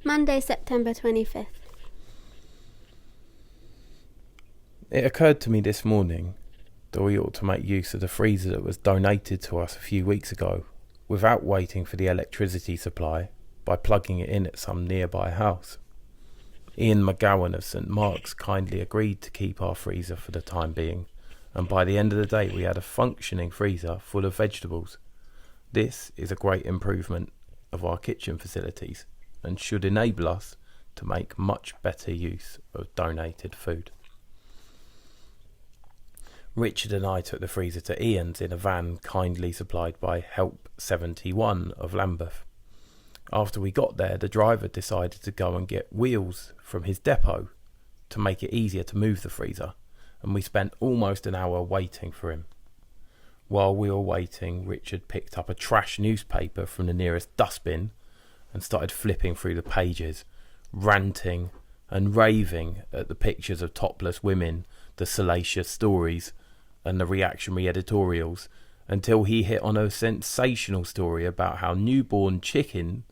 Monday, September 25th. It occurred to me this morning that we ought to make use of the freezer that was donated to us a few weeks ago without waiting for the electricity supply by plugging it in at some nearby house. Ian McGowan of St Mark's kindly agreed to keep our freezer for the time being, and by the end of the day we had a functioning freezer full of vegetables. This is a great improvement of our kitchen facilities and should enable us to make much better use of donated food. Richard and I took the freezer to Ian's in a van kindly supplied by Help 71 of Lambeth. After we got there, the driver decided to go and get wheels from his depot to make it easier to move the freezer, and we spent almost an hour waiting for him. While we were waiting, Richard picked up a trash newspaper from the nearest dustbin and started flipping through the pages, ranting and raving at the pictures of topless women, the salacious stories and the reactionary editorials, until he hit on a sensational story about how newborn chicken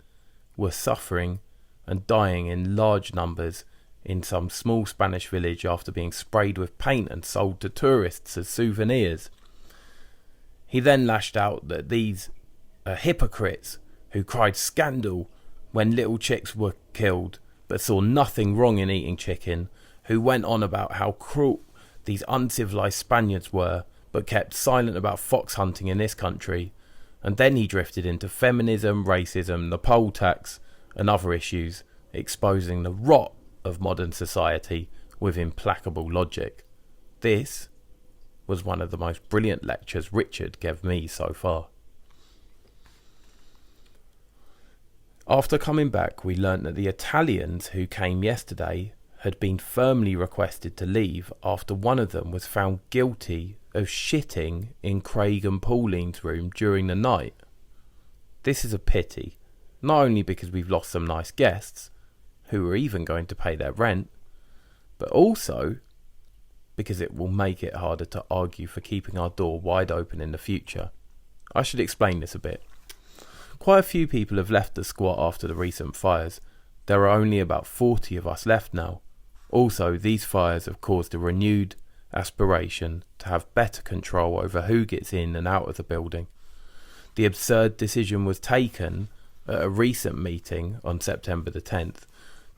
were suffering and dying in large numbers in some small Spanish village after being sprayed with paint and sold to tourists as souvenirs. He then lashed out that these are hypocrites who cried scandal when little chicks were killed but saw nothing wrong in eating chicken, who went on about how cruel these uncivilized Spaniards were but kept silent about fox hunting in this country. And then he drifted into feminism, racism, the poll tax and other issues, exposing the rot of modern society with implacable logic. This was one of the most brilliant lectures Richard gave me so far. After coming back, we learnt that the Italians who came yesterday had been firmly requested to leave after one of them was found guilty of shitting in Craig and Pauline's room during the night. This is a pity, not only because we've lost some nice guests, who are even going to pay their rent, but also because it will make it harder to argue for keeping our door wide open in the future. I should explain this a bit. Quite a few people have left the squat after the recent fires. There are only about 40 of us left now. Also, these fires have caused a renewed aspiration to have better control over who gets in and out of the building. The absurd decision was taken at a recent meeting on September the 10th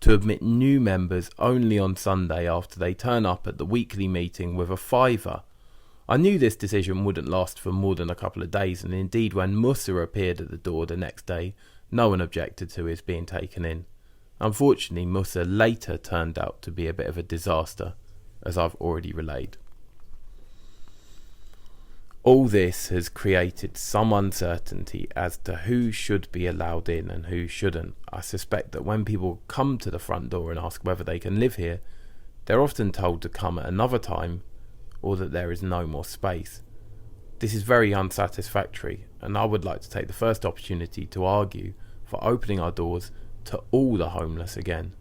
to admit new members only on Sunday after they turn up at the weekly meeting with a fiver. I knew this decision wouldn't last for more than a couple of days, and indeed when Musa appeared at the door the next day, no one objected to his being taken in. Unfortunately, Musa later turned out to be a bit of a disaster, as I've already relayed. All this has created some uncertainty as to who should be allowed in and who shouldn't. I suspect that when people come to the front door and ask whether they can live here, they're often told to come at another time or that there is no more space. This is very unsatisfactory, and I would like to take the first opportunity to argue for opening our doors to all the homeless again.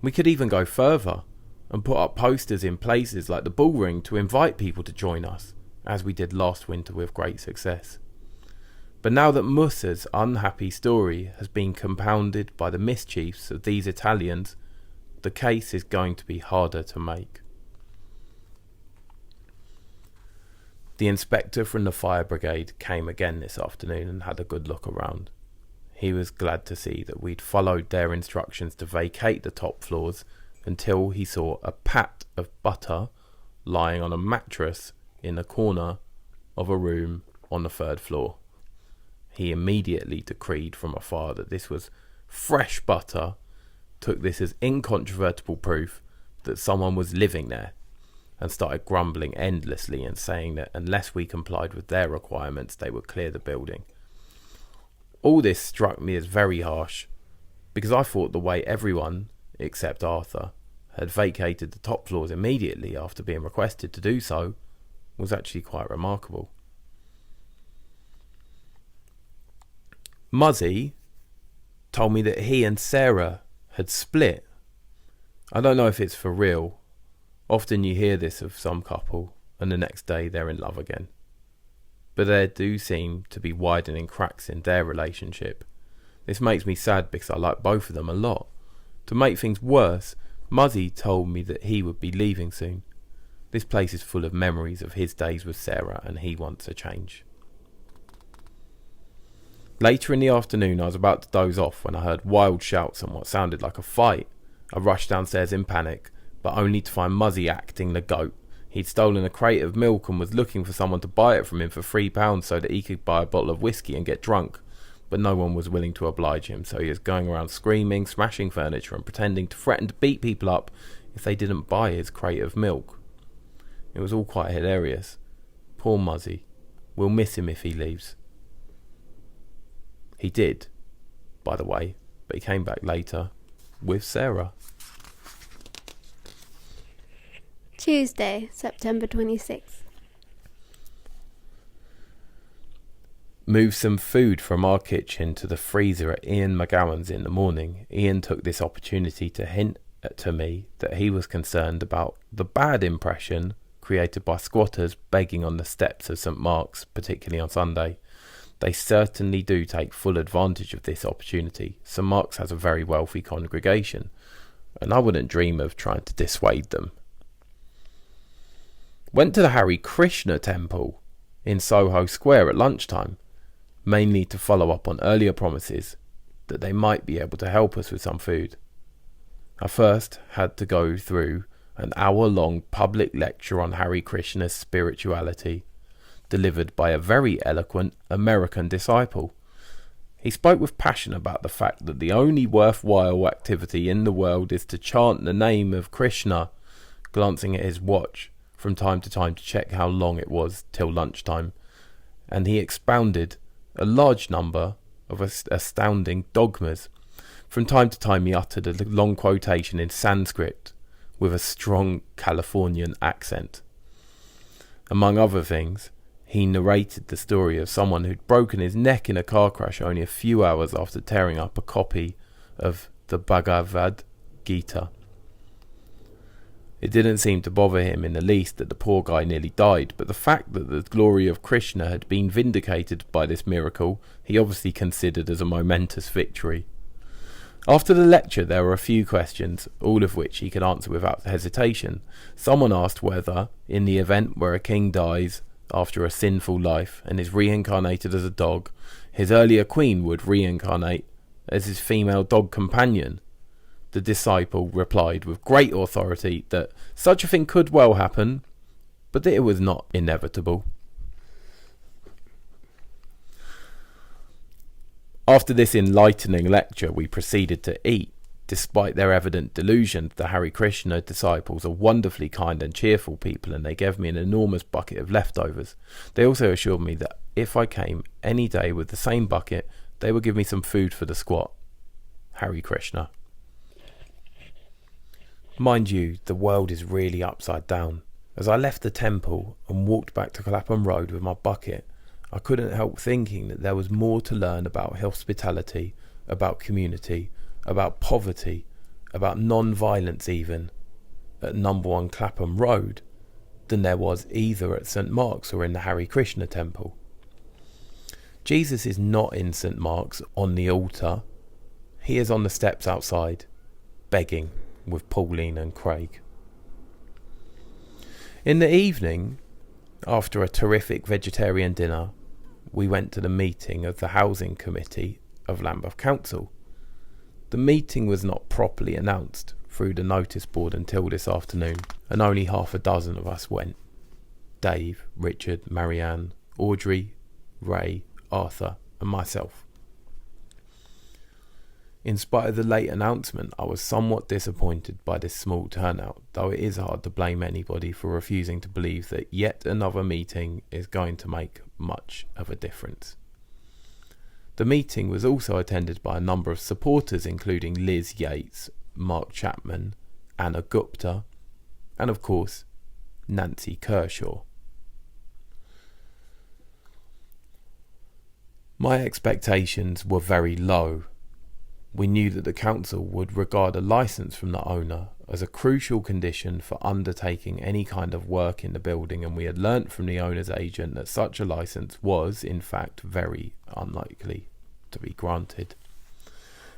We could even go further and put up posters in places like the Bullring to invite people to join us, as we did last winter with great success. But now that Musa's unhappy story has been compounded by the mischiefs of these Italians, the case is going to be harder to make. The inspector from the fire brigade came again this afternoon and had a good look around. He was glad to see that we'd followed their instructions to vacate the top floors until he saw a pat of butter lying on a mattress in the corner of a room on the third floor. He immediately decreed from afar that this was fresh butter, took this as incontrovertible proof that someone was living there, and started grumbling endlessly and saying that unless we complied with their requirements, they would clear the building. All this struck me as very harsh, because I thought the way everyone, except Arthur, had vacated the top floors immediately after being requested to do so was actually quite remarkable. Muzzy told me that he and Sarah had split. I don't know if it's for real. Often you hear this of some couple and the next day they're in love again. But there do seem to be widening cracks in their relationship. This makes me sad because I like both of them a lot. To make things worse, Muzzy told me that he would be leaving soon. This place is full of memories of his days with Sarah, and he wants a change. Later in the afternoon, I was about to doze off when I heard wild shouts and what sounded like a fight. I rushed downstairs in panic, but only to find Muzzy acting the goat. He'd stolen a crate of milk and was looking for someone to buy it from him for £3 so that he could buy a bottle of whiskey and get drunk. But no one was willing to oblige him, so he was going around screaming, smashing furniture and pretending to threaten to beat people up if they didn't buy his crate of milk. It was all quite hilarious. Poor Muzzy. We'll miss him if he leaves. He did, by the way, but he came back later with Sarah. Tuesday, September 26th. Moved some food from our kitchen to the freezer at Ian McGowan's in the morning. Ian took this opportunity to hint to me that he was concerned about the bad impression created by squatters begging on the steps of St Mark's, particularly on Sunday. They certainly do take full advantage of this opportunity. St Mark's has a very wealthy congregation, and I wouldn't dream of trying to dissuade them. Went to the Hare Krishna temple in Soho Square at lunchtime, mainly to follow up on earlier promises that they might be able to help us with some food. I first had to go through an hour-long public lecture on Hare Krishna's spirituality, delivered by a very eloquent American disciple. He spoke with passion about the fact that the only worthwhile activity in the world is to chant the name of Krishna, glancing at his watch from time to time to check how long it was till lunchtime, and he expounded a large number of astounding dogmas. From time to time he uttered a long quotation in Sanskrit with a strong Californian accent. Among other things, he narrated the story of someone who'd broken his neck in a car crash only a few hours after tearing up a copy of the Bhagavad Gita. It didn't seem to bother him in the least that the poor guy nearly died, but the fact that the glory of Krishna had been vindicated by this miracle, he obviously considered as a momentous victory. After the lecture, there were a few questions, all of which he could answer without hesitation. Someone asked whether, in the event where a king dies after a sinful life and is reincarnated as a dog, his earlier queen would reincarnate as his female dog companion. The disciple replied with great authority that such a thing could well happen, but that it was not inevitable. After this enlightening lecture, we proceeded to eat. Despite their evident delusion, the Hare Krishna disciples are wonderfully kind and cheerful people, and they gave me an enormous bucket of leftovers. They also assured me that if I came any day with the same bucket, they would give me some food for the squat. Hare Krishna. Mind you, the world is really upside down. As I left the temple and walked back to Clapham Road with my bucket, I couldn't help thinking that there was more to learn about hospitality, about community, about poverty, about non-violence even, at number 1 Clapham Road, than there was either at St Mark's or in the Hare Krishna temple. Jesus is not in St Mark's on the altar. He is on the steps outside, begging with Pauline and Craig. In the evening, after a terrific vegetarian dinner, we went to the meeting of the Housing Committee of Lambeth Council. The meeting was not properly announced through the notice board until this afternoon, and only half a dozen of us went. Dave, Richard, Marianne, Audrey, Ray, Arthur and myself. In spite of the late announcement, I was somewhat disappointed by this small turnout, though it is hard to blame anybody for refusing to believe that yet another meeting is going to make much of a difference. The meeting was also attended by a number of supporters, including Liz Yates, Mark Chapman, Anna Gupta, and of course, Nancy Kershaw. My expectations were very low. We knew that the council would regard a licence from the owner as a crucial condition for undertaking any kind of work in the building, and we had learnt from the owner's agent that such a licence was, in fact, very unlikely to be granted.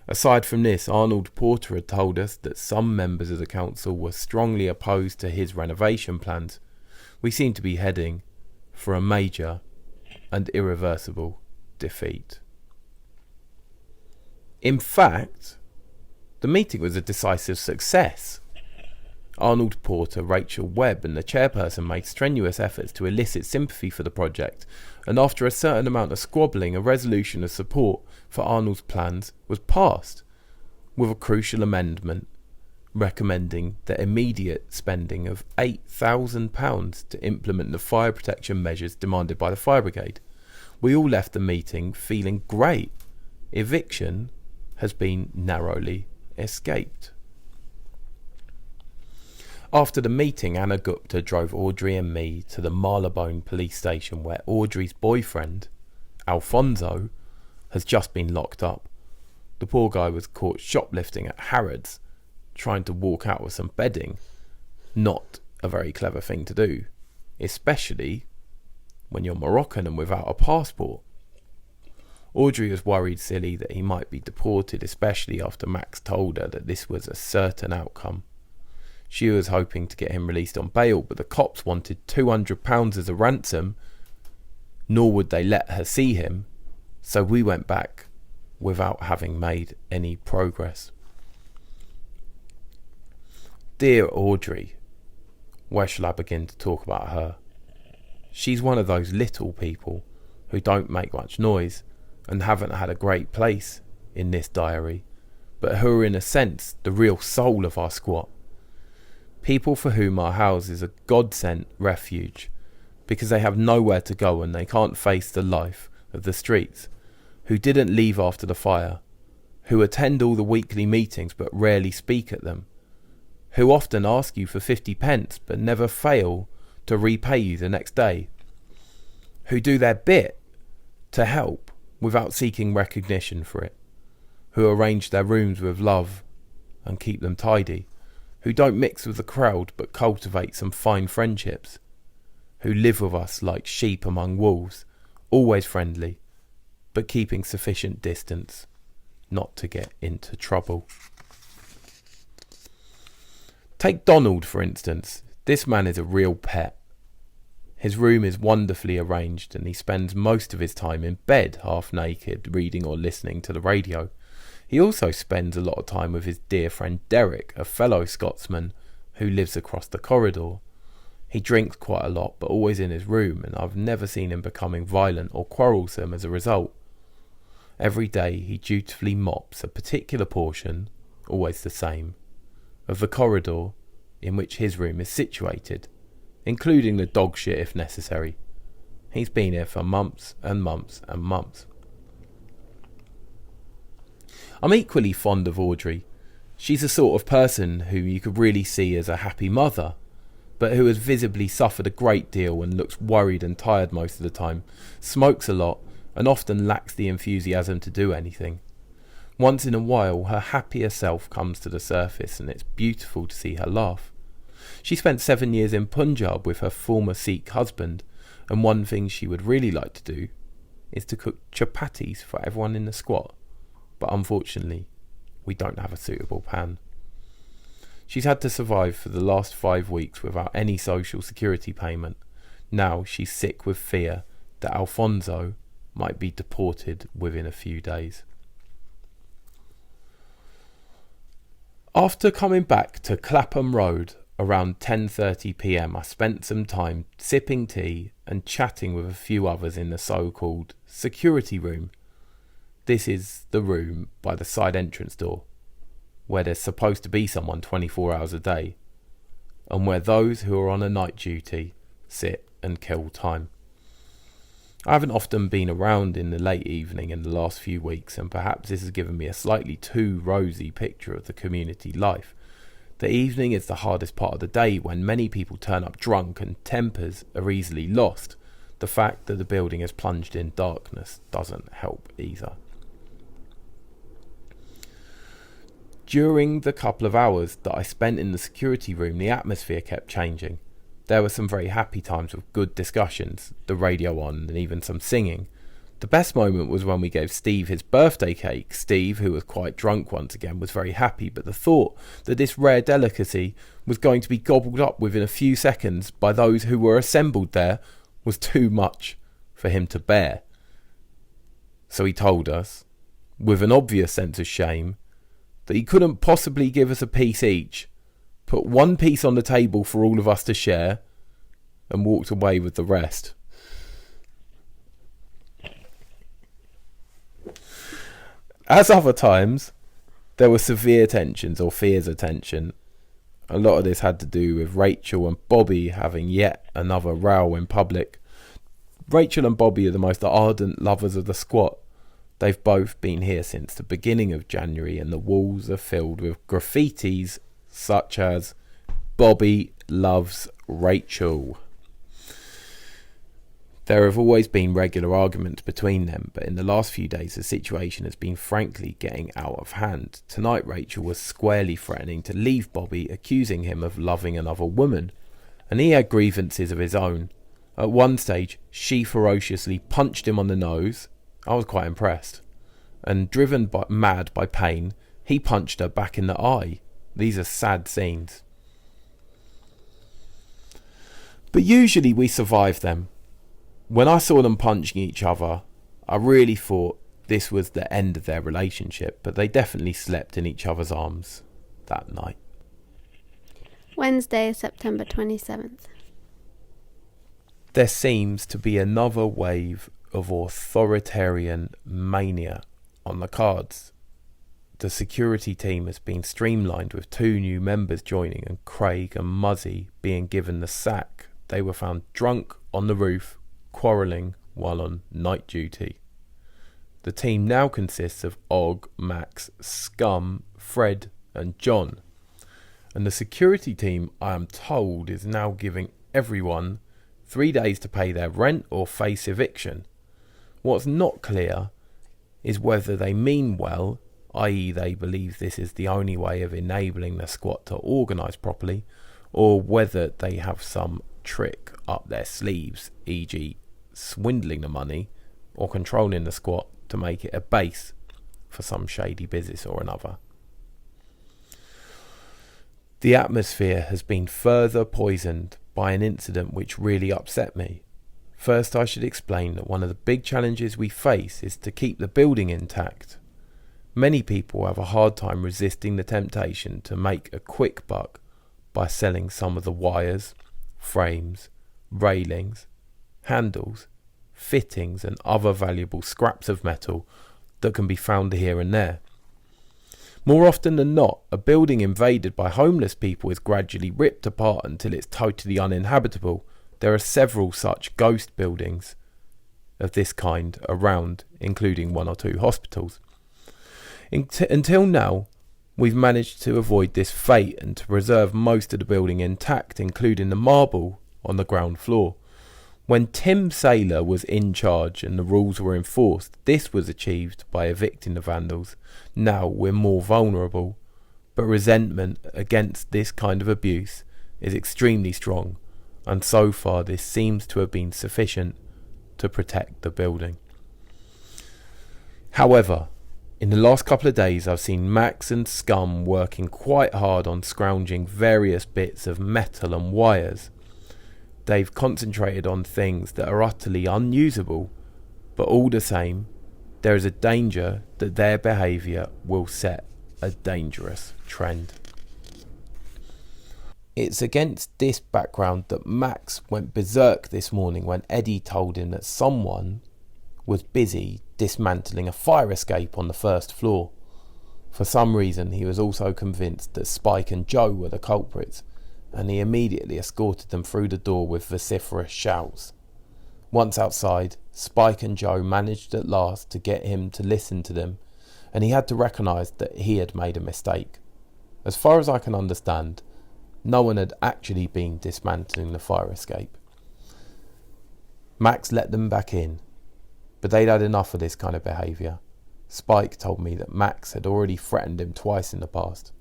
Aside from this, Arnold Porter had told us that some members of the council were strongly opposed to his renovation plans. We seemed to be heading for a major and irreversible defeat. In fact, the meeting was a decisive success. Arnold Porter, Rachel Webb and the chairperson made strenuous efforts to elicit sympathy for the project, and after a certain amount of squabbling, a resolution of support for Arnold's plans was passed, with a crucial amendment recommending the immediate spending of £8,000 to implement the fire protection measures demanded by the fire brigade. We all left the meeting feeling great. Eviction has been narrowly escaped. After the meeting, Anna Gupta drove Audrey and me to the Marylebone police station, where Audrey's boyfriend, Alfonso, has just been locked up. The poor guy was caught shoplifting at Harrods, trying to walk out with some bedding. Not a very clever thing to do, especially when you're Moroccan and without a passport. Audrey was worried silly that he might be deported, especially after Max told her that this was a certain outcome. She was hoping to get him released on bail, but the cops wanted £200 as a ransom, nor would they let her see him, so we went back without having made any progress. Dear Audrey, where shall I begin to talk about her? She's one of those little people who don't make much noise and haven't had a great place in this diary, but who are in a sense the real soul of our squat. People for whom our house is a God-sent refuge because they have nowhere to go and they can't face the life of the streets, who didn't leave after the fire, who attend all the weekly meetings but rarely speak at them, who often ask you for 50p but never fail to repay you the next day, who do their bit to help without seeking recognition for it, who arrange their rooms with love and keep them tidy, who don't mix with the crowd but cultivate some fine friendships, who live with us like sheep among wolves, always friendly, but keeping sufficient distance not to get into trouble. Take Donald, for instance. This man is a real pet. His room is wonderfully arranged and he spends most of his time in bed, half naked, reading or listening to the radio. He also spends a lot of time with his dear friend Derek, a fellow Scotsman who lives across the corridor. He drinks quite a lot, but always in his room, and I've never seen him becoming violent or quarrelsome as a result. Every day he dutifully mops a particular portion, always the same, of the corridor in which his room is situated, including the dog shit if necessary. He's been here for months and months and months. I'm equally fond of Audrey. She's the sort of person who you could really see as a happy mother, but who has visibly suffered a great deal and looks worried and tired most of the time, smokes a lot, and often lacks the enthusiasm to do anything. Once in a while, her happier self comes to the surface, and it's beautiful to see her laugh. She spent 7 years in Punjab with her former Sikh husband, and one thing she would really like to do is to cook chapatis for everyone in the squat. But unfortunately, we don't have a suitable pan. She's had to survive for the last 5 weeks without any social security payment. Now she's sick with fear that Alfonso might be deported within a few days. After coming back to Clapham Road around 10:30 p.m, I spent some time sipping tea and chatting with a few others in the so-called security room. This is the room by the side entrance door, where there's supposed to be someone 24 hours a day, and where those who are on a night duty sit and kill time. I haven't often been around in the late evening in the last few weeks, and perhaps this has given me a slightly too rosy picture of the community life. The evening is the hardest part of the day, when many people turn up drunk and tempers are easily lost. The fact that the building is plunged in darkness doesn't help either. During the couple of hours that I spent in the security room, the atmosphere kept changing. There were some very happy times with good discussions, the radio on, and even some singing. The best moment was when we gave Steve his birthday cake. Steve, who was quite drunk once again, was very happy, but the thought that this rare delicacy was going to be gobbled up within a few seconds by those who were assembled there was too much for him to bear. So he told us, with an obvious sense of shame, that he couldn't possibly give us a piece each, put one piece on the table for all of us to share, and walked away with the rest. As other times, there were severe tensions or fears of tension. A lot of this had to do with Rachel and Bobby having yet another row in public. Rachel and Bobby are the most ardent lovers of the squat. They've both been here since the beginning of January, and the walls are filled with graffitis such as "Bobby loves Rachel." There have always been regular arguments between them, but in the last few days the situation has been frankly getting out of hand. Tonight Rachel was squarely threatening to leave Bobby, accusing him of loving another woman, and he had grievances of his own. At one stage she ferociously punched him on the nose. I was quite impressed. And driven mad by pain, he punched her back in the eye. These are sad scenes. But usually we survive them. When I saw them punching each other, I really thought this was the end of their relationship, but they definitely slept in each other's arms that night. Wednesday, September 27th. There seems to be another wave of authoritarian mania on the cards. The security team has been streamlined, with 2 new members joining and Craig and Muzzy being given the sack. They were found drunk on the roof, quarrelling while on night duty. The team now consists of Og, Max, Scum, Fred and John. And the security team, I am told, is now giving everyone 3 days to pay their rent or face eviction. What's not clear is whether they mean well, i.e. they believe this is the only way of enabling the squat to organise properly, or whether they have some trick up their sleeves, e.g. swindling the money or controlling the squat to make it a base for some shady business or another. The atmosphere has been further poisoned by an incident which really upset me. First, I should explain that one of the big challenges we face is to keep the building intact. Many people have a hard time resisting the temptation to make a quick buck by selling some of the wires, frames, railings, handles, fittings and other valuable scraps of metal that can be found here and there. More often than not, a building invaded by homeless people is gradually ripped apart until it's totally uninhabitable. There are several such ghost buildings of this kind around, including 1 or 2 hospitals. Until now, we've managed to avoid this fate and to preserve most of the building intact, including the marble on the ground floor. When Tim Saylor was in charge and the rules were enforced, this was achieved by evicting the vandals. Now we're more vulnerable, but resentment against this kind of abuse is extremely strong, and so far this seems to have been sufficient to protect the building. However, in the last couple of days I've seen Max and Scum working quite hard on scrounging various bits of metal and wires. They've concentrated on things that are utterly unusable, but all the same, there is a danger that their behaviour will set a dangerous trend. It's against this background that Max went berserk this morning when Eddie told him that someone was busy dismantling a fire escape on the first floor. For some reason, he was also convinced that Spike and Joe were the culprits, and he immediately escorted them through the door with vociferous shouts. Once outside, Spike and Joe managed at last to get him to listen to them, and he had to recognise that he had made a mistake. As far as I can understand, no one had actually been dismantling the fire escape. Max let them back in, but they'd had enough of this kind of behaviour. Spike told me that Max had already threatened him twice in the past.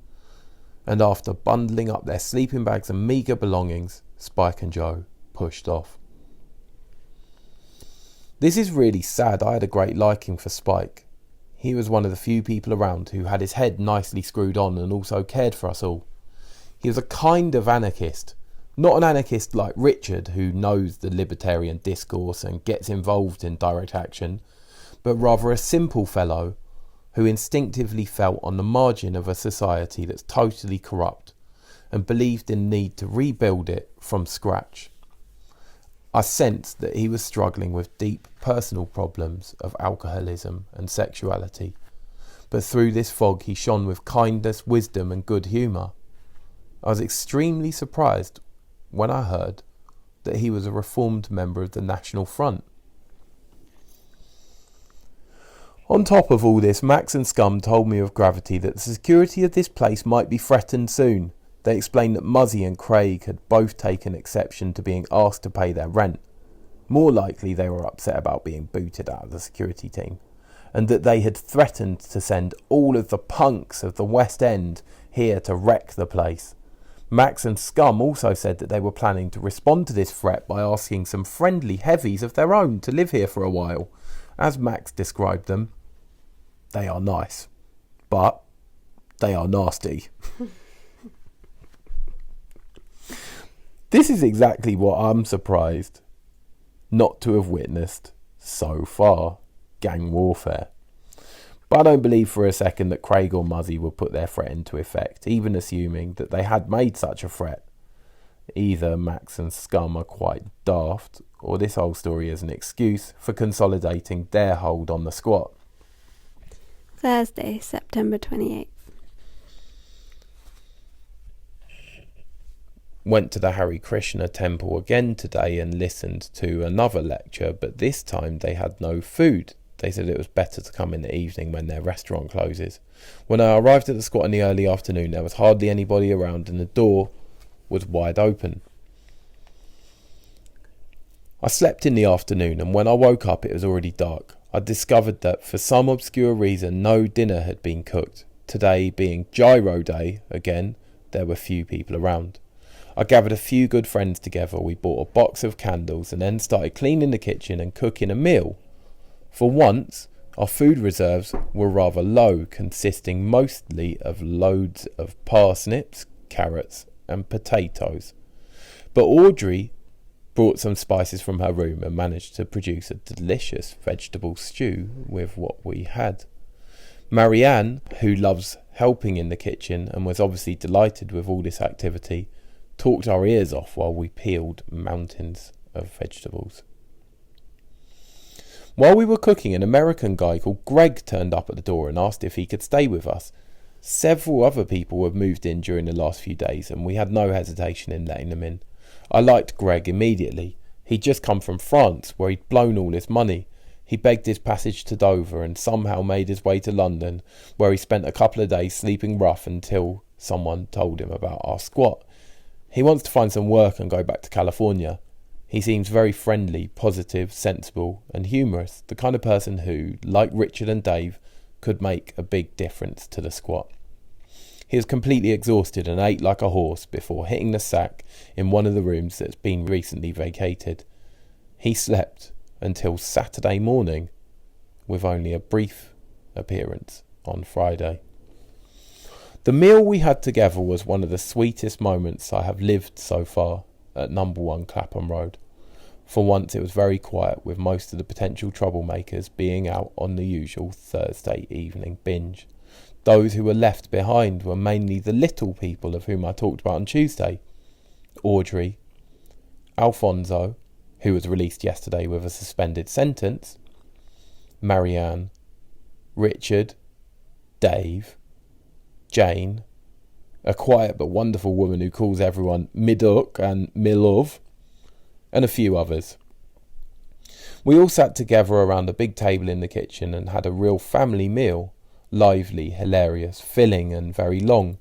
And after bundling up their sleeping bags and meagre belongings, Spike and Joe pushed off. This is really sad. I had a great liking for Spike. He was one of the few people around who had his head nicely screwed on and also cared for us all. He was a kind of anarchist. Not an anarchist like Richard, who knows the libertarian discourse and gets involved in direct action, but rather a simple fellow who instinctively felt on the margin of a society that's totally corrupt and believed in the need to rebuild it from scratch. I sensed that he was struggling with deep personal problems of alcoholism and sexuality, but through this fog he shone with kindness, wisdom and good humour. I was extremely surprised when I heard that he was a reformed member of the National Front. On top of all this, Max and Scum told me with gravity that the security of this place might be threatened soon. They explained that Muzzy and Craig had both taken exception to being asked to pay their rent. More likely they were upset about being booted out of the security team, and that they had threatened to send all of the punks of the West End here to wreck the place. Max and Scum also said that they were planning to respond to this threat by asking some friendly heavies of their own to live here for a while. As Max described them, they are nice, but they are nasty. This is exactly what I'm surprised not to have witnessed so far, gang warfare. But I don't believe for a second that Craig or Muzzy would put their threat into effect, even assuming that they had made such a threat. Either Max and Scum are quite daft, or this whole story is an excuse for consolidating their hold on the squat. Thursday, September 28th. Went to the Hare Krishna temple again today and listened to another lecture, but this time they had no food. They said it was better to come in the evening when their restaurant closes. When I arrived at the squat in the early afternoon, there was hardly anybody around and the door was wide open. I slept in the afternoon, and when I woke up it was already dark. I discovered that for some obscure reason no dinner had been cooked. Today being Gyro Day again, there were few people around. I gathered a few good friends together. We bought a box of candles and then started cleaning the kitchen and cooking a meal. For once, our food reserves were rather low, consisting mostly of loads of parsnips, carrots and potatoes. But Audrey brought some spices from her room and managed to produce a delicious vegetable stew with what we had. Marianne, who loves helping in the kitchen and was obviously delighted with all this activity, talked our ears off while we peeled mountains of vegetables. While we were cooking, an American guy called Greg turned up at the door and asked if he could stay with us. Several other people had moved in during the last few days and we had no hesitation in letting them in. I liked Greg immediately. He'd just come from France where he'd blown all his money. He begged his passage to Dover and somehow made his way to London, where he spent a couple of days sleeping rough until someone told him about our squat. He wants to find some work and go back to California. He seems very friendly, positive, sensible and humorous, the kind of person who, like Richard and Dave, could make a big difference to the squat. He was completely exhausted and ate like a horse before hitting the sack in one of the rooms that's been recently vacated. He slept until Saturday morning, with only a brief appearance on Friday. The meal we had together was one of the sweetest moments I have lived so far at number 1 Clapham Road. For once it was very quiet, with most of the potential troublemakers being out on the usual Thursday evening binge. Those who were left behind were mainly the little people of whom I talked about on Tuesday. Audrey, Alfonso, who was released yesterday with a suspended sentence, Marianne, Richard, Dave, Jane, a quiet but wonderful woman who calls everyone Miduk and Milov, and a few others. We all sat together around a big table in the kitchen and had a real family meal, lively, hilarious, filling and very long.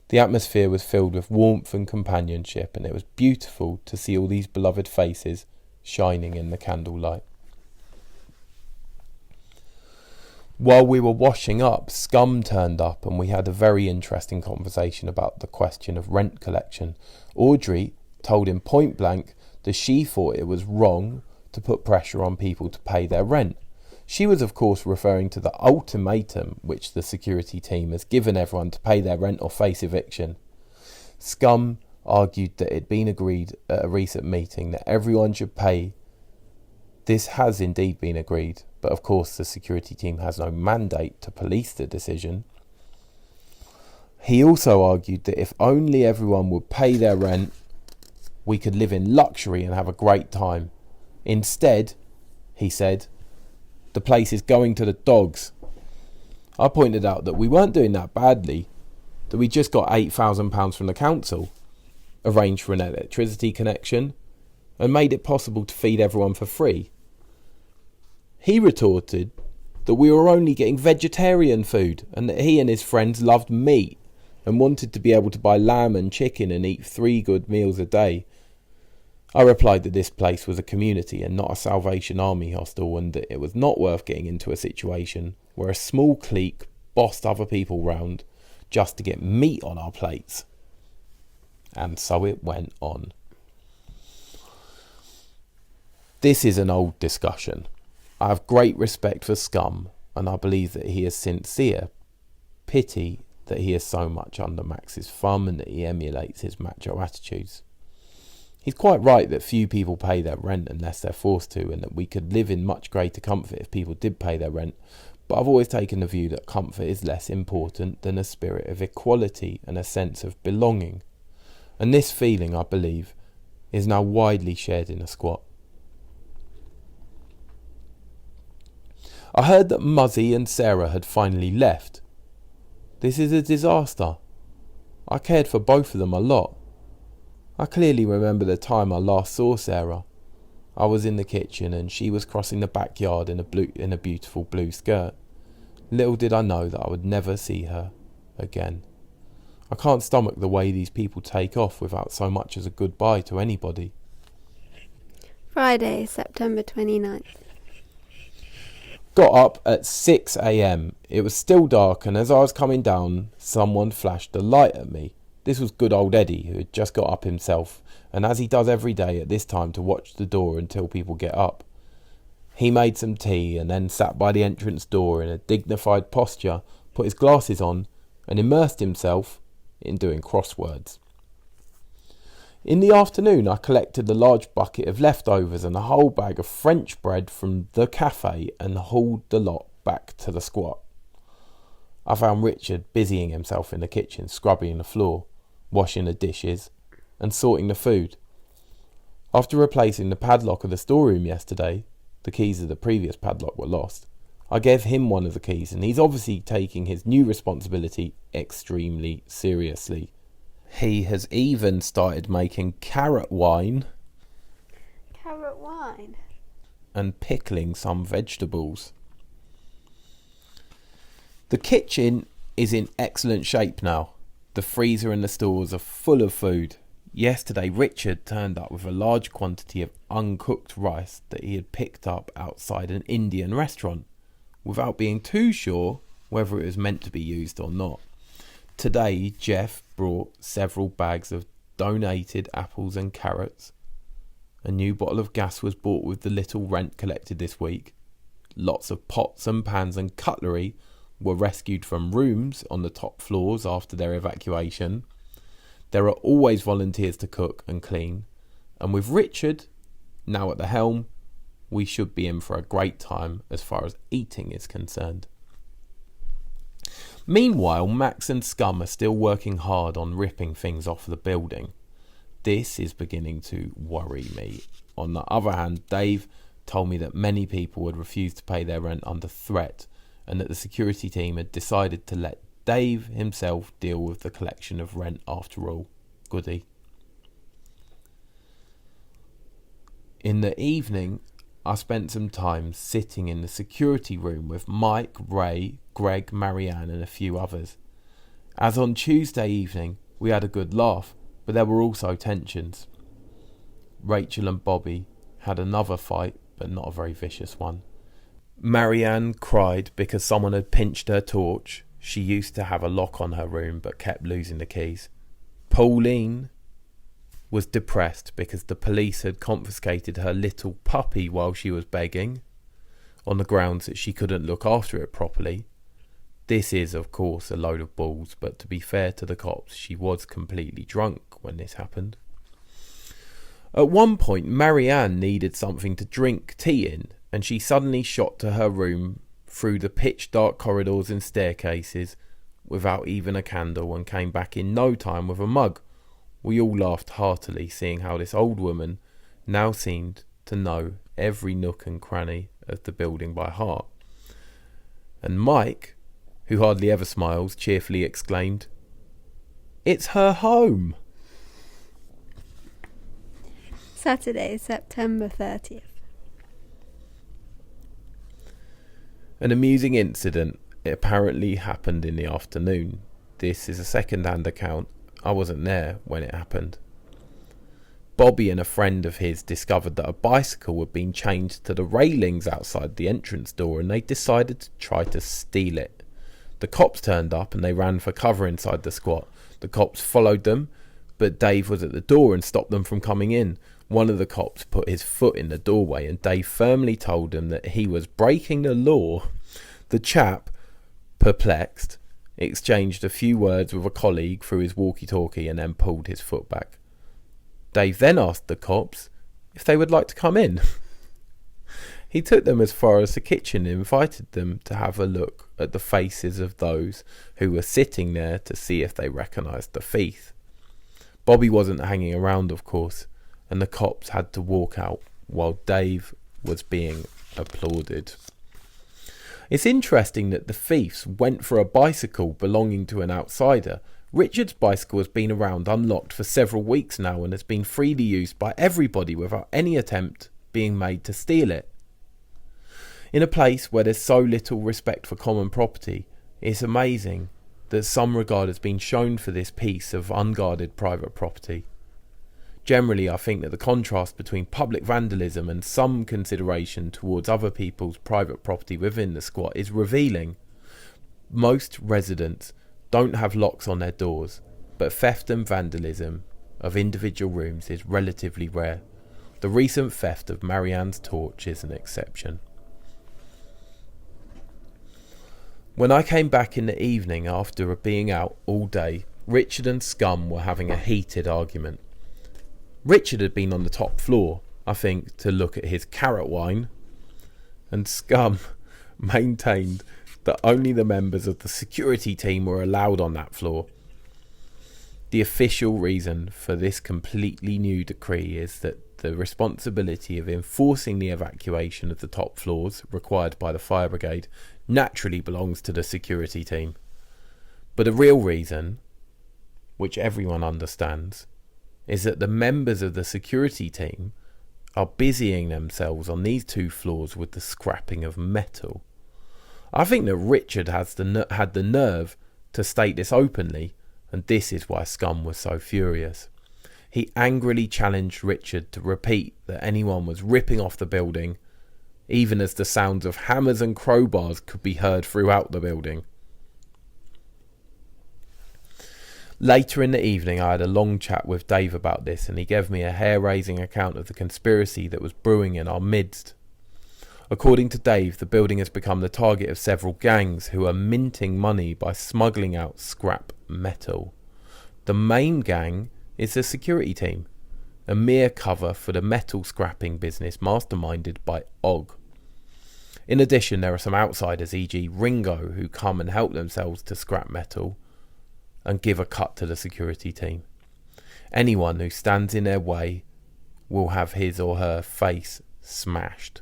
The atmosphere was filled with warmth and companionship, and it was beautiful to see all these beloved faces shining in the candlelight. While we were washing up, Scum turned up and we had a very interesting conversation about the question of rent collection. Audrey told him point blank that she thought it was wrong to put pressure on people to pay their rent. She was of course referring to the ultimatum which the security team has given everyone to pay their rent or face eviction. Scum argued that it had been agreed at a recent meeting that everyone should pay. This has indeed been agreed, but of course the security team has no mandate to police the decision. He also argued that if only everyone would pay their rent, we could live in luxury and have a great time. Instead, he said, the place is going to the dogs. I pointed out that we weren't doing that badly, that we just got £8,000 from the council, arranged for an electricity connection, and made it possible to feed everyone for free. He retorted that we were only getting vegetarian food and that he and his friends loved meat and wanted to be able to buy lamb and chicken and eat 3 good meals a day. I replied that this place was a community and not a Salvation Army hostel, and that it was not worth getting into a situation where a small clique bossed other people round just to get meat on our plates. And so it went on. This is an old discussion. I have great respect for Scum, and I believe that he is sincere. Pity that he is so much under Max's thumb and that he emulates his macho attitudes. He's quite right that few people pay their rent unless they're forced to, and that we could live in much greater comfort if people did pay their rent, but I've always taken the view that comfort is less important than a spirit of equality and a sense of belonging. And this feeling, I believe, is now widely shared in a squat. I heard that Muzzy and Sarah had finally left. This is a disaster. I cared for both of them a lot. I clearly remember the time I last saw Sarah. I was in the kitchen and she was crossing the backyard in a beautiful blue skirt. Little did I know that I would never see her again. I can't stomach the way these people take off without so much as a goodbye to anybody. Friday, September 29th. Got up at 6 a.m. It was still dark, and as I was coming down, someone flashed a light at me. This was good old Eddie, who had just got up himself, and as he does every day at this time, to watch the door until people get up. He made some tea and then sat by the entrance door in a dignified posture, put his glasses on, and immersed himself in doing crosswords. In the afternoon, I collected a large bucket of leftovers and a whole bag of French bread from the cafe and hauled the lot back to the squat. I found Richard busying himself in the kitchen, scrubbing the floor, washing the dishes, and sorting the food. After replacing the padlock of the storeroom yesterday, the keys of the previous padlock were lost, I gave him one of the keys, and he's obviously taking his new responsibility extremely seriously. He has even started making carrot wine. Carrot wine? And pickling some vegetables. The kitchen is in excellent shape now. The freezer and the stores are full of food. Yesterday Richard turned up with a large quantity of uncooked rice that he had picked up outside an Indian restaurant, without being too sure whether it was meant to be used or not. Today Jeff brought several bags of donated apples and carrots. A new bottle of gas was bought with the little rent collected this week. Lots of pots and pans and cutlery were rescued from rooms on the top floors after their evacuation. There are always volunteers to cook and clean, and with Richard now at the helm, we should be in for a great time as far as eating is concerned. Meanwhile, Max and Scum are still working hard on ripping things off the building. This is beginning to worry me. On the other hand, Dave told me that many people would refuse to pay their rent under threat, and that the security team had decided to let Dave himself deal with the collection of rent after all. Goody. In the evening, I spent some time sitting in the security room with Mike, Ray, Greg, Marianne and a few others. As on Tuesday evening, we had a good laugh, but there were also tensions. Rachel and Bobby had another fight, but not a very vicious one. Marianne cried because someone had pinched her torch. She used to have a lock on her room but kept losing the keys. Pauline was depressed because the police had confiscated her little puppy while she was begging, on the grounds that she couldn't look after it properly. This is, of course, a load of balls, but to be fair to the cops, she was completely drunk when this happened. At one point, Marianne needed something to drink tea in, and she suddenly shot to her room through the pitch-dark corridors and staircases without even a candle and came back in no time with a mug. We all laughed heartily, seeing how this old woman now seemed to know every nook and cranny of the building by heart. And Mike, who hardly ever smiles, cheerfully exclaimed, "It's her home!" Saturday, September 30th. An amusing incident. It apparently happened in the afternoon. This is a second-hand account. I wasn't there when it happened. Bobby and a friend of his discovered that a bicycle had been chained to the railings outside the entrance door, and they decided to try to steal it. The cops turned up and they ran for cover inside the squat. The cops followed them, but Dave was at the door and stopped them from coming in. One of the cops put his foot in the doorway and Dave firmly told him that he was breaking the law. The chap, perplexed, exchanged a few words with a colleague through his walkie-talkie and then pulled his foot back. Dave then asked the cops if they would like to come in. He took them as far as the kitchen and invited them to have a look at the faces of those who were sitting there to see if they recognised the thief. Bobby wasn't hanging around, of course, and the cops had to walk out while Dave was being applauded. It's interesting that the thieves went for a bicycle belonging to an outsider. Richard's bicycle has been around unlocked for several weeks now and has been freely used by everybody without any attempt being made to steal it. In a place where there's so little respect for common property, it's amazing that some regard has been shown for this piece of unguarded private property. Generally, I think that the contrast between public vandalism and some consideration towards other people's private property within the squat is revealing. Most residents don't have locks on their doors, but theft and vandalism of individual rooms is relatively rare. The recent theft of Marianne's torch is an exception. When I came back in the evening after being out all day, Richard and Scum were having a heated argument. Richard had been on the top floor, I think, to look at his carrot wine, and Scum maintained that only the members of the security team were allowed on that floor. The official reason for this completely new decree is that the responsibility of enforcing the evacuation of the top floors required by the fire brigade naturally belongs to the security team. But the real reason, which everyone understands, is that the members of the security team are busying themselves on these two floors with the scrapping of metal. I think that Richard had the nerve to state this openly, and this is why Scum was so furious. He angrily challenged Richard to repeat that anyone was ripping off the building, even as the sounds of hammers and crowbars could be heard throughout the building. Later in the evening, I had a long chat with Dave about this, and he gave me a hair-raising account of the conspiracy that was brewing in our midst. According to Dave, the building has become the target of several gangs who are minting money by smuggling out scrap metal. The main gang is the security team, a mere cover for the metal scrapping business masterminded by Og. In addition, there are some outsiders, e.g. Ringo, who come and help themselves to scrap metal and give a cut to the security team. Anyone who stands in their way will have his or her face smashed.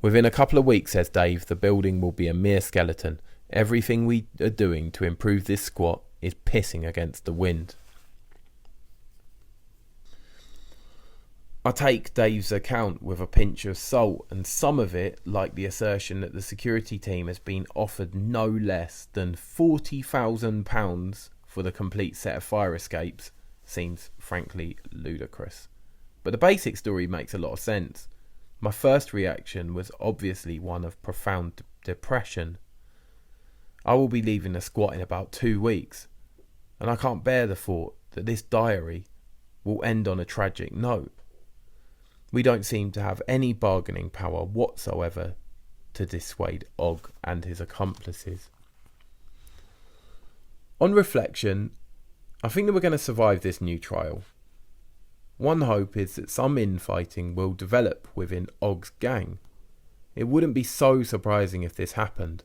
Within a couple of weeks, says Dave, the building will be a mere skeleton. Everything we are doing to improve this squat is pissing against the wind. I take Dave's account with a pinch of salt, and some of it, like the assertion that the security team has been offered no less than £40,000 for the complete set of fire escapes, seems frankly ludicrous. But the basic story makes a lot of sense. My first reaction was obviously one of profound depression. I will be leaving the squat in about 2 weeks, and I can't bear the thought that this diary will end on a tragic note. We don't seem to have any bargaining power whatsoever to dissuade Og and his accomplices. On reflection, I think that we're going to survive this new trial. One hope is that some infighting will develop within Og's gang. It wouldn't be so surprising if this happened.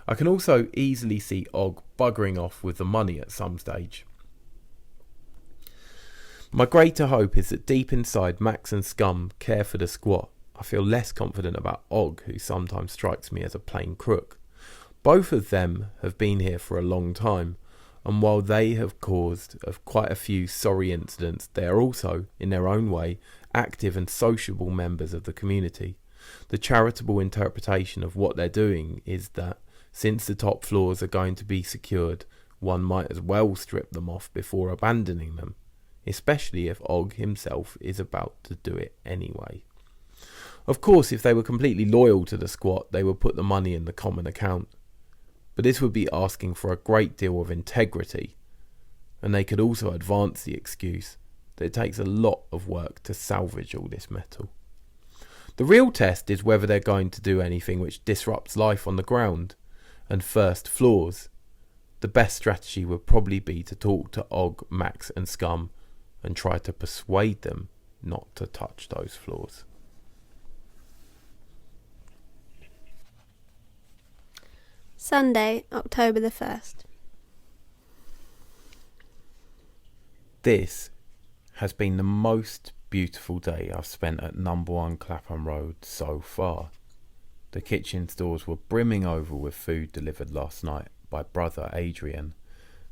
I can also easily see Og buggering off with the money at some stage. My greater hope is that deep inside Max and Scum care for the squat. I feel less confident about Og, who sometimes strikes me as a plain crook. Both of them have been here for a long time, and while they have caused quite a few sorry incidents, they are also, in their own way, active and sociable members of the community. The charitable interpretation of what they're doing is that, since the top floors are going to be secured, one might as well strip them off before abandoning them, especially if Og himself is about to do it anyway. Of course, if they were completely loyal to the squat, they would put the money in the common account. But this would be asking for a great deal of integrity, and they could also advance the excuse that it takes a lot of work to salvage all this metal. The real test is whether they're going to do anything which disrupts life on the ground and first floors. The best strategy would probably be to talk to Og, Max and Scum and try to persuade them not to touch those floors. Sunday, October the 1st. This has been the most beautiful day I've spent at number 1 Clapham Road so far. The kitchen stores were brimming over with food delivered last night by brother Adrian,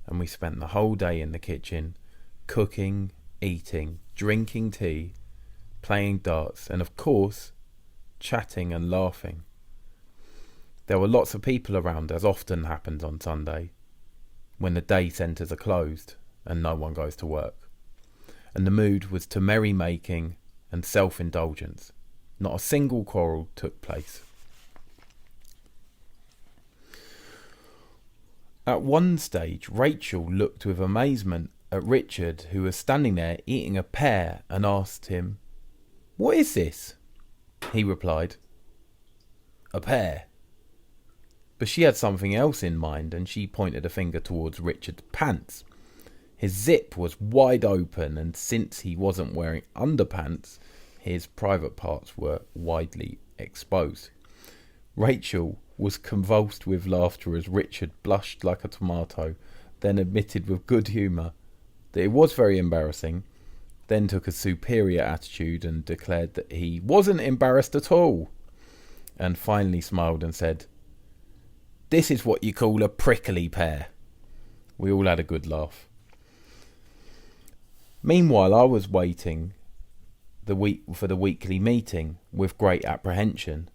and we spent the whole day in the kitchen, cooking, eating, drinking tea, playing darts, and of course, chatting and laughing. There were lots of people around, as often happens on Sunday, when the day centres are closed and no one goes to work. And the mood was to merrymaking and self-indulgence. Not a single quarrel took place. At one stage, Rachel looked with amazement at Richard, who was standing there eating a pear, and asked him, "What is this?" He replied, "A pear." But she had something else in mind, and she pointed a finger towards Richard's pants. His zip was wide open, and since he wasn't wearing underpants, his private parts were widely exposed. Rachel was convulsed with laughter as Richard blushed like a tomato, then admitted with good humour that it was very embarrassing, then took a superior attitude and declared that he wasn't embarrassed at all, and finally smiled and said, "This is what you call a prickly pear." We all had a good laugh. Meanwhile, I was waiting for the weekly meeting with great apprehension.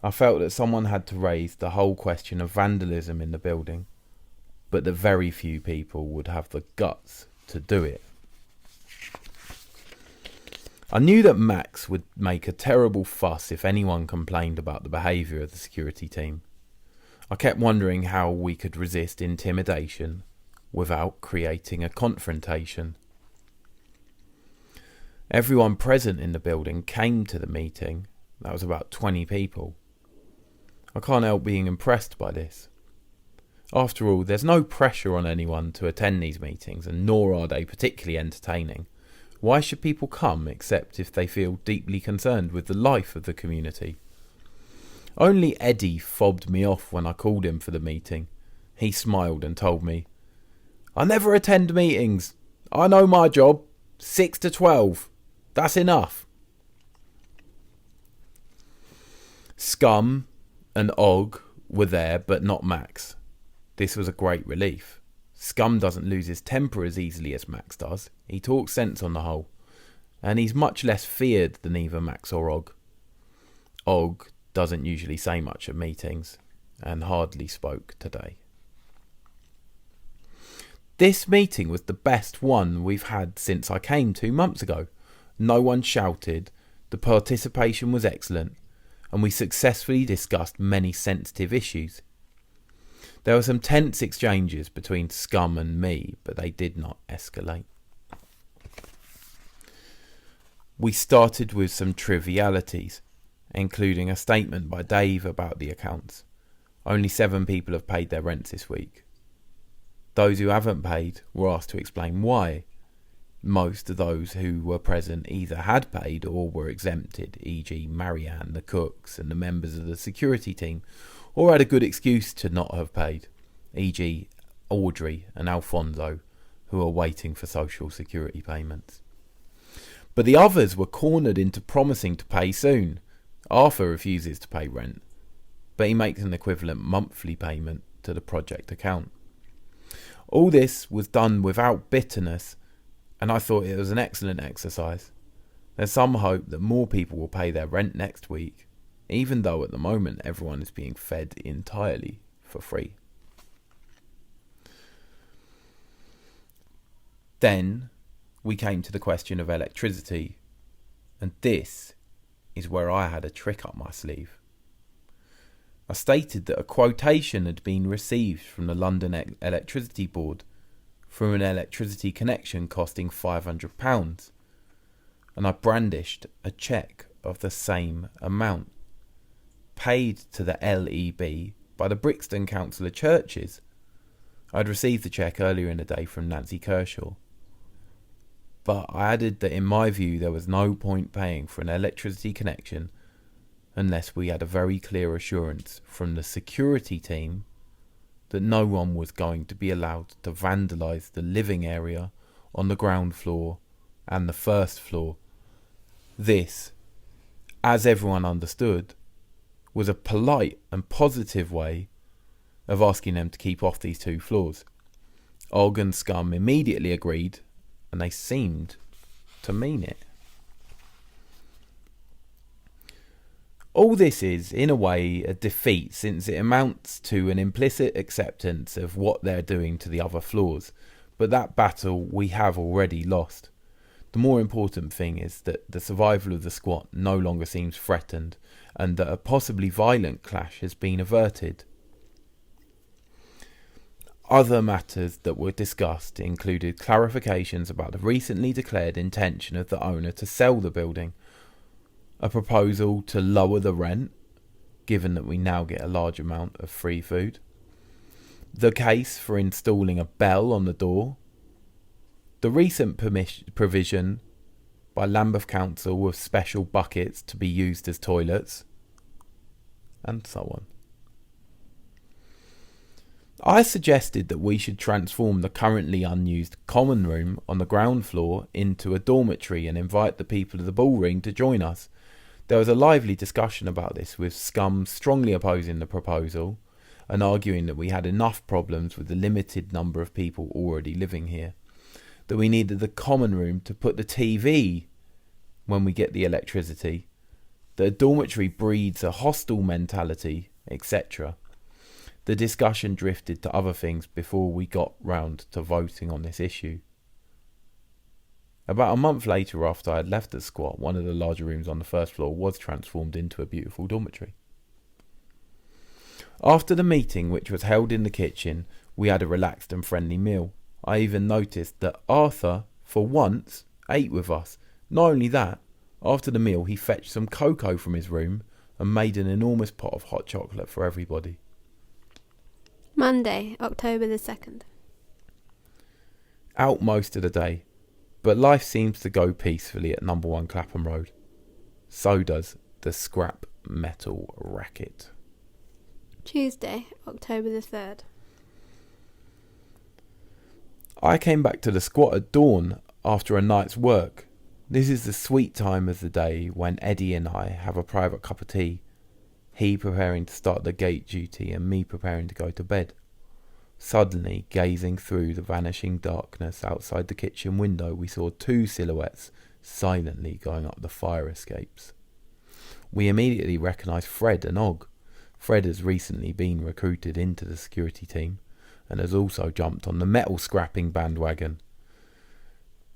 I felt that someone had to raise the whole question of vandalism in the building, but that very few people would have the guts to do it. I knew that Max would make a terrible fuss if anyone complained about the behaviour of the security team. I kept wondering how we could resist intimidation without creating a confrontation. Everyone present in the building came to the meeting. That was about 20 people. I can't help being impressed by this. After all, there's no pressure on anyone to attend these meetings, and nor are they particularly entertaining. Why should people come except if they feel deeply concerned with the life of the community? Only Eddie fobbed me off when I called him for the meeting. He smiled and told me, "I never attend meetings. I know my job. 6 to 12. That's enough." Scum and Og were there, but not Max. This was a great relief. Scum doesn't lose his temper as easily as Max does. He talks sense on the whole, and he's much less feared than either Max or Og. Og doesn't usually say much at meetings, and hardly spoke today. This meeting was the best one we've had since I came 2 months ago. No one shouted, the participation was excellent, and we successfully discussed many sensitive issues. There were some tense exchanges between Scum and me, but they did not escalate. We started with some trivialities, including a statement by Dave about the accounts. Only 7 people have paid their rents this week. Those who haven't paid were asked to explain why. Most of those who were present either had paid or were exempted, e.g. Marianne, the cooks and the members of the security team, or had a good excuse to not have paid, e.g. Audrey and Alfonso, who are waiting for social security payments. But the others were cornered into promising to pay soon. Arthur refuses to pay rent, but he makes an equivalent monthly payment to the project account. All this was done without bitterness, and I thought it was an excellent exercise. There's some hope that more people will pay their rent next week, even though at the moment everyone is being fed entirely for free. Then we came to the question of electricity, and this is where I had a trick up my sleeve. I stated that a quotation had been received from the London Electricity Board for an electricity connection costing £500, and I brandished a cheque of the same amount, paid to the LEB by the Brixton Council of Churches. I'd received the cheque earlier in the day from Nancy Kershaw, but I added that in my view there was no point paying for an electricity connection unless we had a very clear assurance from the security team that no one was going to be allowed to vandalise the living area on the ground floor and the first floor. This, as everyone understood, was a polite and positive way of asking them to keep off these 2 floors. Og and Scum immediately agreed, and they seemed to mean it. All this is, in a way, a defeat, since it amounts to an implicit acceptance of what they're doing to the other floors, but that battle we have already lost. The more important thing is that the survival of the squat no longer seems threatened, and that a possibly violent clash has been averted. Other matters that were discussed included clarifications about the recently declared intention of the owner to sell the building, a proposal to lower the rent, given that we now get a large amount of free food, the case for installing a bell on the door, the recent provision by Lambeth Council of special buckets to be used as toilets, and so on. I suggested that we should transform the currently unused common room on the ground floor into a dormitory and invite the people of the ball ring to join us. There was a lively discussion about this, with Scum strongly opposing the proposal and arguing that we had enough problems with the limited number of people already living here, that we needed the common room to put the TV when we get the electricity, that a dormitory breeds a hostile mentality, etc. The discussion drifted to other things before we got round to voting on this issue. About a month later, after I had left the squat, one of the larger rooms on the first floor was transformed into a beautiful dormitory. After the meeting, which was held in the kitchen, we had a relaxed and friendly meal. I even noticed that Arthur, for once, ate with us. Not only that, after the meal he fetched some cocoa from his room and made an enormous pot of hot chocolate for everybody. Monday, October the 2nd. Out most of the day, but life seems to go peacefully at number 1 Clapham Road. So does the scrap metal racket. Tuesday, October the 3rd. I came back to the squat at dawn after a night's work. This is the sweet time of the day when Eddie and I have a private cup of tea, he preparing to start the gate duty and me preparing to go to bed. Suddenly, gazing through the vanishing darkness outside the kitchen window, we saw 2 silhouettes silently going up the fire escapes. We immediately recognised Fred and Og. Fred has recently been recruited into the security team and has also jumped on the metal scrapping bandwagon.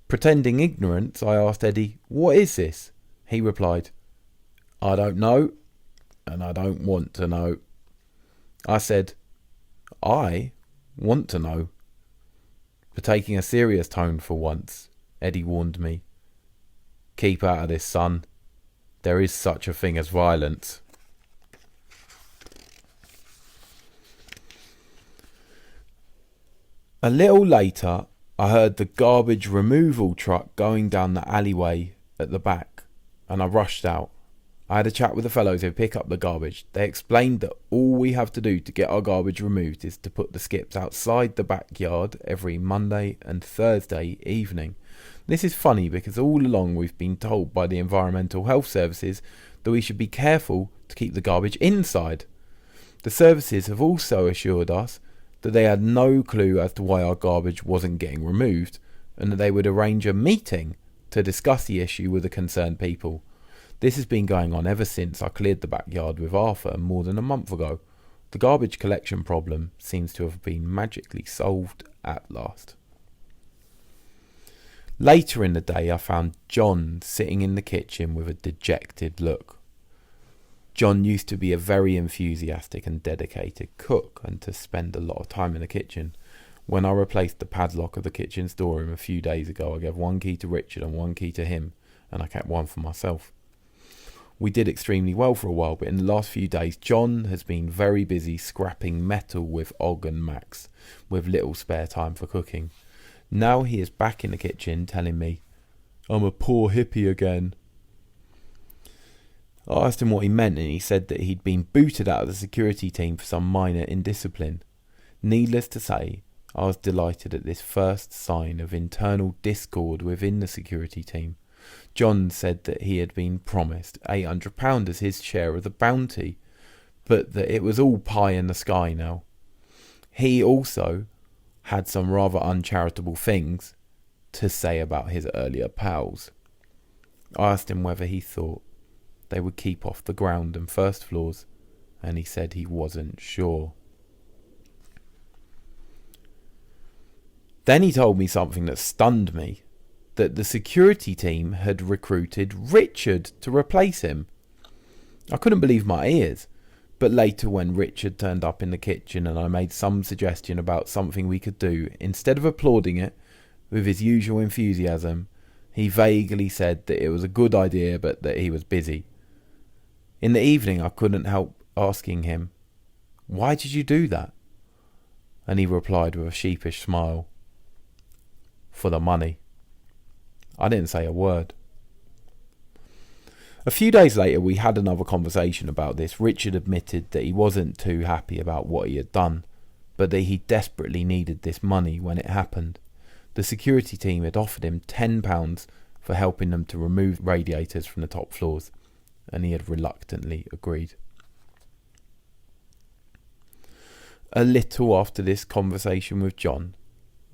Pretending ignorance, I asked Eddie, "What is this?" He replied, "I don't know, and I don't want to know." I said, "I want to know." But taking a serious tone for once, Eddie warned me, Keep out of this, son. There is such a thing as violence. A little later, I heard the garbage removal truck going down the alleyway at the back, and I rushed out. I had a chat with the fellows who pick up the garbage. They explained that all we have to do to get our garbage removed is to put the skips outside the backyard every Monday and Thursday evening. This is funny because all along we've been told by the Environmental Health Services that we should be careful to keep the garbage inside. The services have also assured us that they had no clue as to why our garbage wasn't getting removed, and that they would arrange a meeting to discuss the issue with the concerned people. This has been going on ever since I cleared the backyard with Arthur more than a month ago. The garbage collection problem seems to have been magically solved at last. Later in the day, I found John sitting in the kitchen with a dejected look. John used to be a very enthusiastic and dedicated cook and to spend a lot of time in the kitchen. When I replaced the padlock of the kitchen's door a few days ago, I gave one key to Richard and one key to him, and I kept one for myself. We did extremely well for a while, but in the last few days, John has been very busy scrapping metal with Og and Max, with little spare time for cooking. Now he is back in the kitchen telling me, "I'm a poor hippie again." I asked him what he meant, and he said that he'd been booted out of the security team for some minor indiscipline. Needless to say, I was delighted at this first sign of internal discord within the security team. John said that he had been promised £800 as his share of the bounty, but that it was all pie in the sky now. He also had some rather uncharitable things to say about his earlier pals. I asked him whether he thought they would keep off the ground and first floors, and he said he wasn't sure. Then he told me something that stunned me, that the security team had recruited Richard to replace him. I couldn't believe my ears, but later when Richard turned up in the kitchen and I made some suggestion about something we could do, instead of applauding it with his usual enthusiasm, he vaguely said that it was a good idea but that he was busy. In the evening I couldn't help asking him, "Why did you do that?" And he replied with a sheepish smile, "For the money." I didn't say a word. A few days later we had another conversation about this. Richard admitted that he wasn't too happy about what he had done, but that he desperately needed this money when it happened. The security team had offered him £10 for helping them to remove radiators from the top floors, and he had reluctantly agreed. A little after this conversation with John,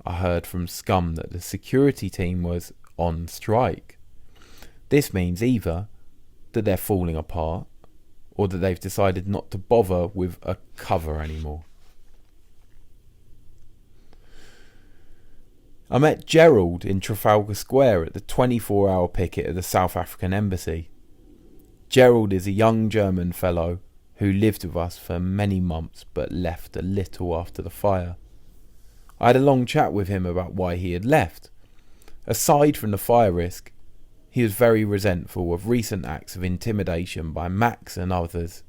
I heard from Scum that the security team was on strike. This means either that they're falling apart or that they've decided not to bother with a cover anymore. I met Gerald in Trafalgar Square at the 24-hour picket of the South African Embassy. Gerald is a young German fellow who lived with us for many months but left a little after the fire. I had a long chat with him about why he had left. Aside from the fire risk, he was very resentful of recent acts of intimidation by Max and others.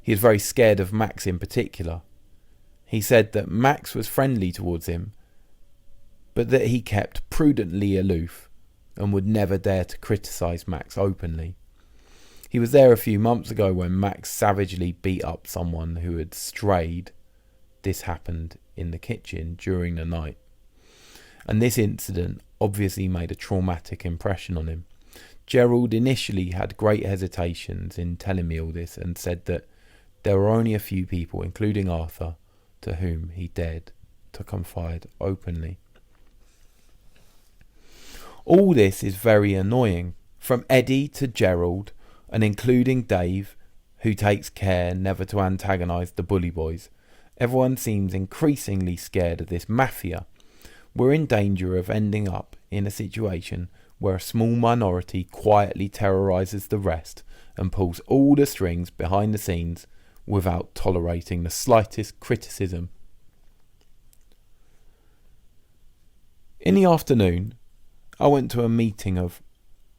He was very scared of Max in particular. He said that Max was friendly towards him, but that he kept prudently aloof and would never dare to criticise Max openly. He was there a few months ago when Max savagely beat up someone who had strayed. This happened in the kitchen during the night. And this incident obviously made a traumatic impression on him. Gerald initially had great hesitations in telling me all this and said that there were only a few people, including Arthur, to whom he dared to confide openly. All this is very annoying, from Eddie to Gerald, and including Dave, who takes care never to antagonise the bully boys. Everyone seems increasingly scared of this mafia. We're in danger of ending up in a situation where a small minority quietly terrorises the rest and pulls all the strings behind the scenes without tolerating the slightest criticism. In the afternoon, I went to a meeting of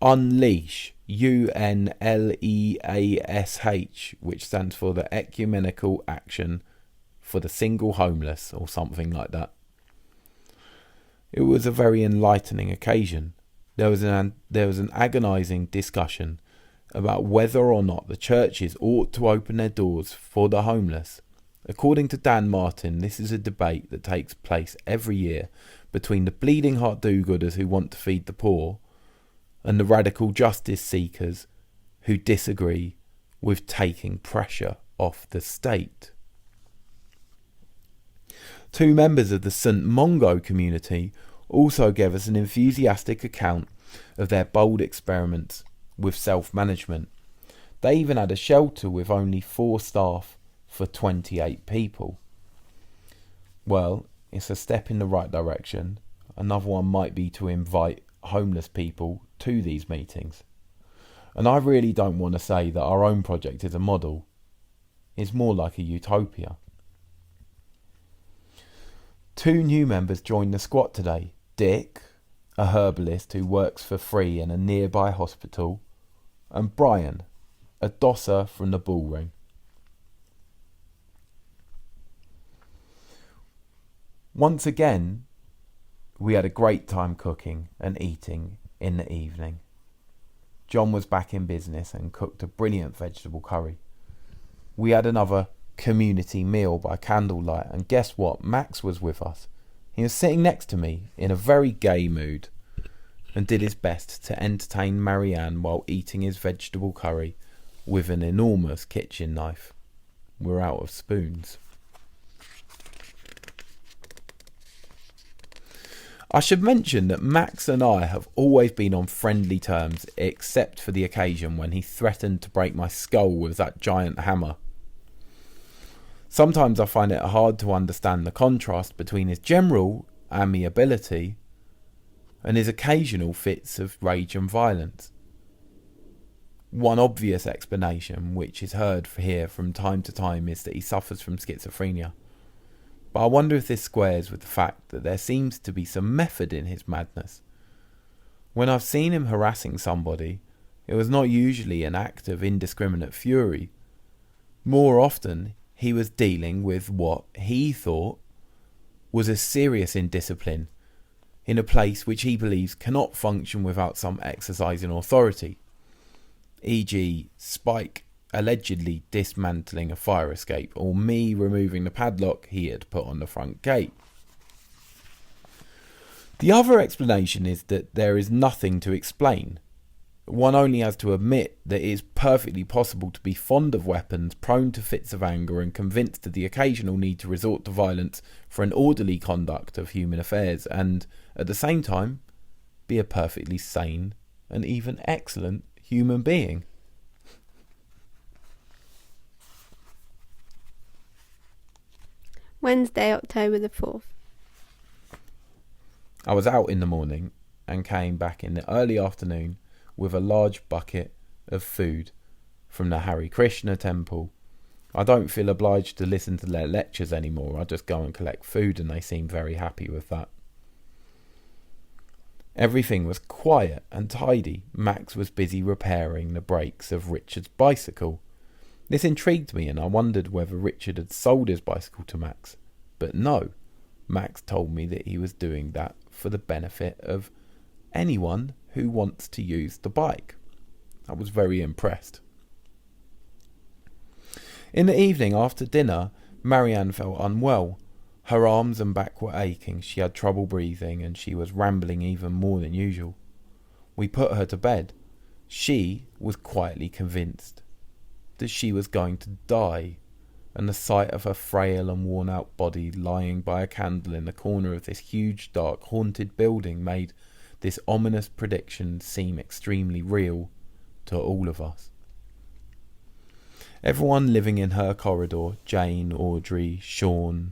Unleash, UNLEASH, which stands for the Ecumenical Action for the Single Homeless, or something like that. It was a very enlightening occasion. There was an agonising discussion about whether or not the churches ought to open their doors for the homeless. According to Dan Martin, this is a debate that takes place every year between the bleeding heart do-gooders who want to feed the poor and the radical justice seekers who disagree with taking pressure off the state. Two members of the St. Mongo community also gave us an enthusiastic account of their bold experiments with self-management. They even had a shelter with only 4 staff for 28 people. Well, it's a step in the right direction. Another one might be to invite homeless people to these meetings. And I really don't want to say that our own project is a model. It's more like a utopia. 2 new members joined the squat today. Dick, a herbalist who works for free in a nearby hospital, and Brian, a dosser from the bullring. Once again, we had a great time cooking and eating in the evening. John was back in business and cooked a brilliant vegetable curry. We had another community meal by candlelight, and guess what? Max was with us. He was sitting next to me in a very gay mood and did his best to entertain Marianne while eating his vegetable curry with an enormous kitchen knife. We're out of spoons. I should mention that Max and I have always been on friendly terms, except for the occasion when he threatened to break my skull with that giant hammer. Sometimes I find it hard to understand the contrast between his general amiability and his occasional fits of rage and violence. One obvious explanation, which is heard here from time to time, is that he suffers from schizophrenia. But I wonder if this squares with the fact that there seems to be some method in his madness. When I've seen him harassing somebody, it was not usually an act of indiscriminate fury. More often, he was dealing with what he thought was a serious indiscipline in a place which he believes cannot function without some exercise in authority, e.g. Spike allegedly dismantling a fire escape, or me removing the padlock he had put on the front gate. The other explanation is that there is nothing to explain. One only has to admit that it is perfectly possible to be fond of weapons, prone to fits of anger, and convinced of the occasional need to resort to violence for an orderly conduct of human affairs, and at the same time be a perfectly sane and even excellent human being. Wednesday, October the 4th. I was out in the morning and came back in the early afternoon with a large bucket of food from the Hare Krishna temple. I don't feel obliged to listen to their lectures anymore. I just go and collect food, and they seem very happy with that. Everything was quiet and tidy. Max was busy repairing the brakes of Richard's bicycle. This intrigued me, and I wondered whether Richard had sold his bicycle to Max. But no, Max told me that he was doing that for the benefit of anyone who wants to use the bike. I was very impressed. In the evening, after dinner, Marianne felt unwell. Her arms and back were aching, she had trouble breathing, and she was rambling even more than usual. We put her to bed. She was quietly convinced that she was going to die, and the sight of her frail and worn-out body lying by a candle in the corner of this huge, dark, haunted building made this ominous prediction seem extremely real to all of us. Everyone living in her corridor, Jane, Audrey, Sean,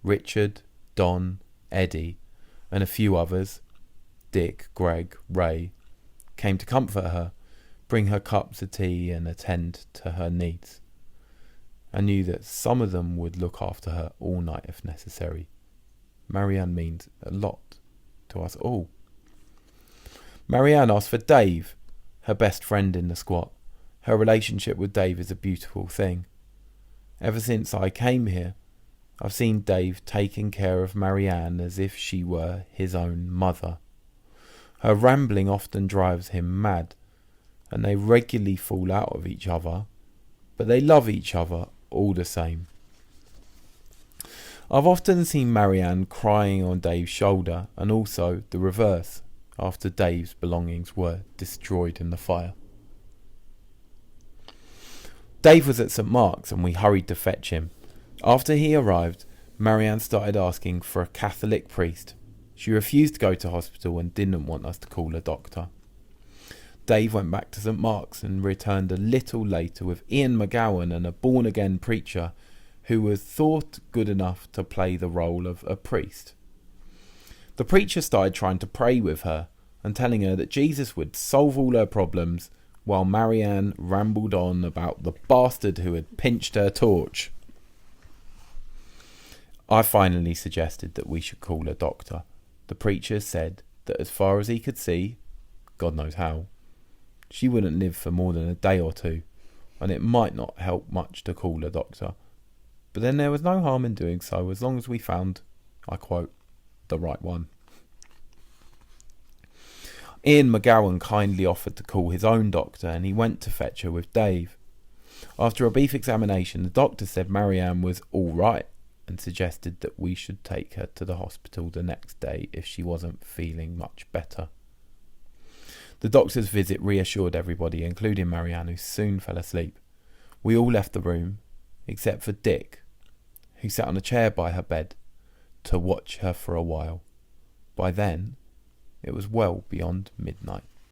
Richard, Don, Eddie, and a few others, Dick, Greg, Ray, came to comfort her, bring her cups of tea and attend to her needs. I knew that some of them would look after her all night if necessary. Marianne means a lot to us all. Marianne asked for Dave, her best friend in the squat. Her relationship with Dave is a beautiful thing. Ever since I came here, I've seen Dave taking care of Marianne as if she were his own mother. Her rambling often drives him mad, and they regularly fall out of each other, but they love each other all the same. I've often seen Marianne crying on Dave's shoulder, and also the reverse, after Dave's belongings were destroyed in the fire. Dave was at St Mark's and we hurried to fetch him. After he arrived, Marianne started asking for a Catholic priest. She refused to go to hospital and didn't want us to call a doctor. Dave went back to St Mark's and returned a little later with Ian McGowan and a born-again preacher who was thought good enough to play the role of a priest. The preacher started trying to pray with her and telling her that Jesus would solve all her problems, while Marianne rambled on about the bastard who had pinched her torch. I finally suggested that we should call a doctor. The preacher said that as far as he could see, God knows how, she wouldn't live for more than a day or two, and it might not help much to call a doctor. But then there was no harm in doing so, as long as we found, I quote, the right one. Ian McGowan kindly offered to call his own doctor, and he went to fetch her with Dave. After a brief examination, the doctor said Marianne was all right and suggested that we should take her to the hospital the next day if she wasn't feeling much better. The doctor's visit reassured everybody, including Marianne, who soon fell asleep. We all left the room, except for Dick, who sat on a chair by her bed to watch her for a while. By then, it was well beyond midnight.